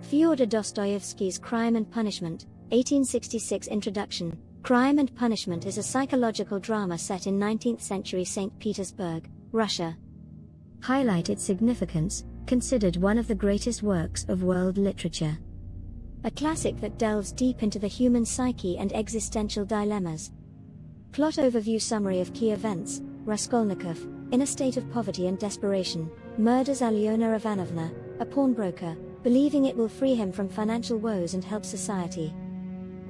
Fyodor Dostoevsky's Crime and Punishment, 1866 Introduction. Crime and Punishment is a psychological drama set in 19th century St. Petersburg, Russia. Highlight its significance, considered one of the greatest works of world literature. A classic that delves deep into the human psyche and existential dilemmas. Plot overview. Summary of key events. Raskolnikov, in a state of poverty and desperation, murders Alyona Ivanovna, a pawnbroker, believing it will free him from financial woes and help society.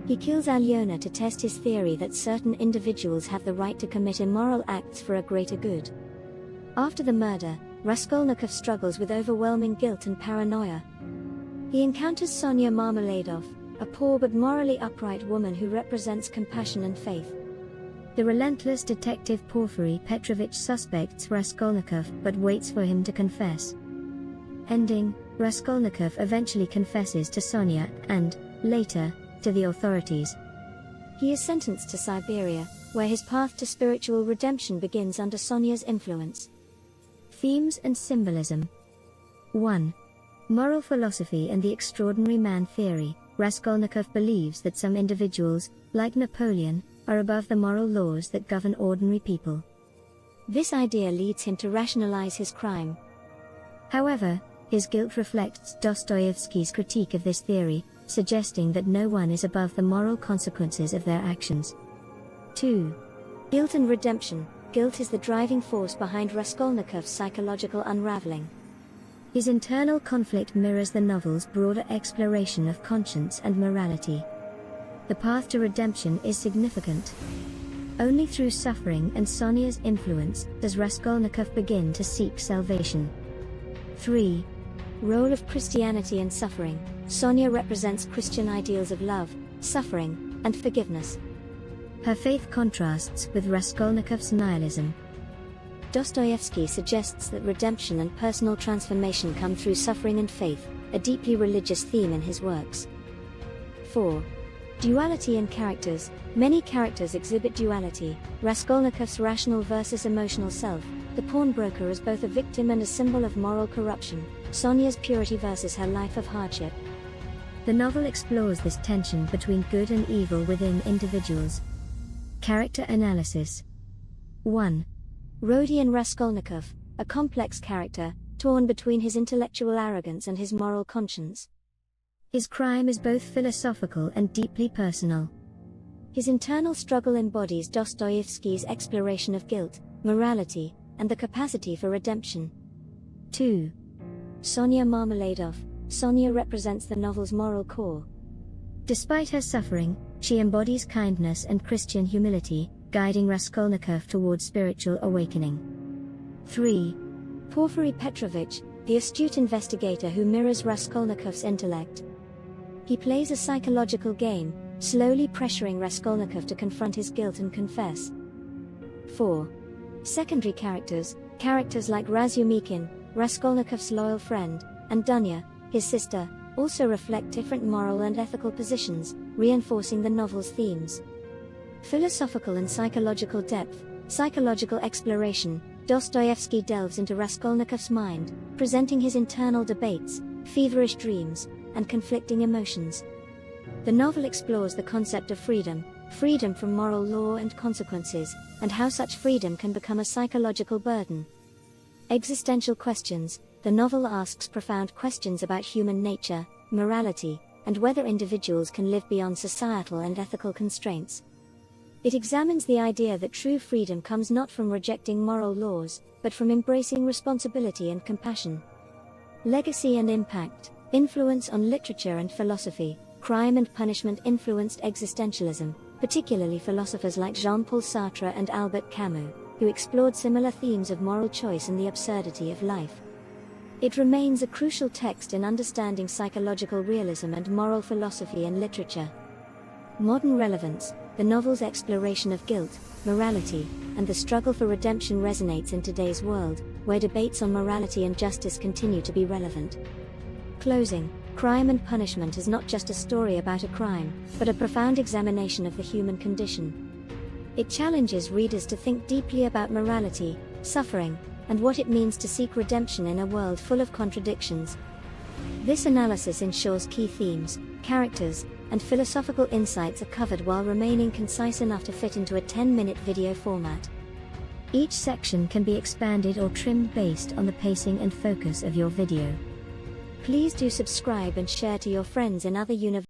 He kills Alyona to test his theory that certain individuals have the right to commit immoral acts for a greater good. After the murder, Raskolnikov struggles with overwhelming guilt and paranoia. He encounters Sonya Marmeladov, a poor but morally upright woman who represents compassion and faith. The relentless detective Porfiry Petrovich suspects Raskolnikov but waits for him to confess. Ending: Raskolnikov eventually confesses to Sonya and, later, to the authorities. He is sentenced to Siberia, where his path to spiritual redemption begins under Sonya's influence. Themes and symbolism. 1. Moral philosophy and the extraordinary man theory. Raskolnikov believes that some individuals, like Napoleon, are above the moral laws that govern ordinary people. This idea leads him to rationalize his crime. However, his guilt reflects Dostoevsky's critique of this theory, suggesting that no one is above the moral consequences of their actions. 2. Guilt and redemption. Guilt is the driving force behind Raskolnikov's psychological unraveling. His internal conflict mirrors the novel's broader exploration of conscience and morality. The path to redemption is significant. Only through suffering and Sonya's influence does Raskolnikov begin to seek salvation. 3. Role of Christianity and suffering. Sonya represents Christian ideals of love, suffering, and forgiveness. Her faith contrasts with Raskolnikov's nihilism. Dostoevsky suggests that redemption and personal transformation come through suffering and faith, a deeply religious theme in his works. 4. Duality in characters. Many characters exhibit duality. Raskolnikov's rational versus emotional self, the pawnbroker as both a victim and a symbol of moral corruption, Sonya's purity versus her life of hardship. The novel explores this tension between good and evil within individuals. Character analysis. 1. Rodion Raskolnikov, a complex character, torn between his intellectual arrogance and his moral conscience. His crime is both philosophical and deeply personal. His internal struggle embodies Dostoevsky's exploration of guilt, morality, and the capacity for redemption. 2. Sonya Marmeladov. Sonya represents the novel's moral core. Despite her suffering, she embodies kindness and Christian humility, guiding Raskolnikov towards spiritual awakening. 3. Porfiry Petrovich, the astute investigator who mirrors Raskolnikov's intellect. He plays a psychological game, slowly pressuring Raskolnikov to confront his guilt and confess. 4. Secondary characters. Characters like Razumikin, Raskolnikov's loyal friend, and Dunya, his sister, also reflect different moral and ethical positions, reinforcing the novel's themes. Philosophical and psychological depth. Psychological exploration. Dostoevsky delves into Raskolnikov's mind, presenting his internal debates, feverish dreams, and conflicting emotions. The novel explores the concept of freedom from moral law and consequences, and how such freedom can become a psychological burden. Existential questions. The novel asks profound questions about human nature, morality, and whether individuals can live beyond societal and ethical constraints. It examines the idea that true freedom comes not from rejecting moral laws, but from embracing responsibility and compassion. Legacy and impact. Influence on literature and philosophy. Crime and Punishment influenced existentialism, particularly philosophers like Jean-Paul Sartre and Albert Camus, who explored similar themes of moral choice and the absurdity of life. It remains a crucial text in understanding psychological realism and moral philosophy in literature. Modern relevance. The novel's exploration of guilt, morality, and the struggle for redemption resonates in today's world, where debates on morality and justice continue to be relevant. Closing. Crime and Punishment is not just a story about a crime, but a profound examination of the human condition. It challenges readers to think deeply about morality, suffering, and what it means to seek redemption in a world full of contradictions. This analysis ensures key themes, characters, and philosophical insights are covered while remaining concise enough to fit into a 10-minute video format. Each section can be expanded or trimmed based on the pacing and focus of your video. Please do subscribe and share to your friends in other universities.